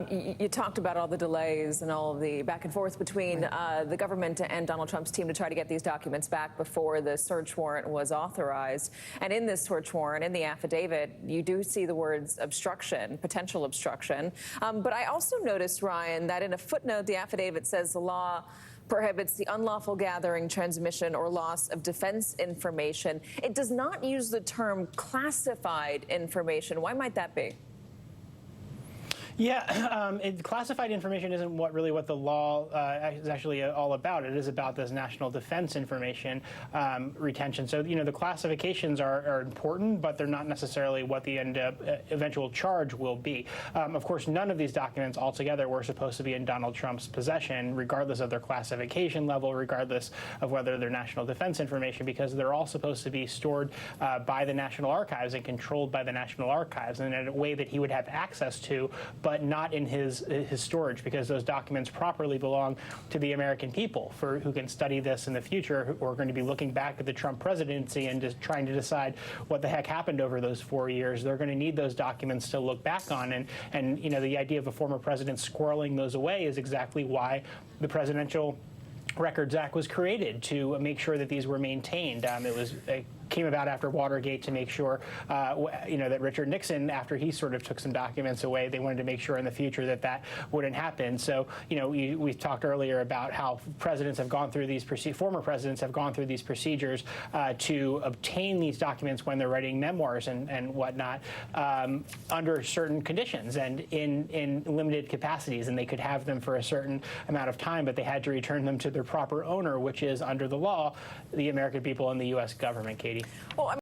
You talked about all the delays and all of the back and forth between the government and Donald Trump's team to try to get these documents back before the search warrant was authorized. And in this search warrant, in the affidavit, you do see the words obstruction, potential obstruction. But I also noticed, Ryan, that in a footnote, the affidavit says the law prohibits the unlawful gathering, transmission, or loss of defense information. It does not use the term classified information. Why might that be? Yeah, classified information isn't really what the law is actually all about. It is about this national defense information retention. So, the classifications are important, but they're not necessarily what the eventual charge will be. Of course, none of these documents altogether were supposed to be in Donald Trump's possession, regardless of their classification level, regardless of whether they're national defense information, because they're all supposed to be stored by the National Archives and controlled by the National Archives in a way that he would have access to, but not in his storage, because those documents properly belong to the American people who can study this in the future, who are going to be looking back at the Trump presidency and just trying to decide what the heck happened over those 4 years. They're going to need those documents to look back on. And the idea of a former president squirreling those away is exactly why the Presidential Records Act was created, to make sure that these were maintained. It came about after Watergate to make sure, that Richard Nixon, after he sort of took some documents away, they wanted to make sure in the future that that wouldn't happen. So, we talked earlier about how presidents have gone through these former presidents have gone through these procedures to obtain these documents when they're writing memoirs and whatnot, under certain conditions and in limited capacities, and they could have them for a certain amount of time, but they had to return them to their proper owner, which is, under the law, the American people and the U.S. government, Katie. Well,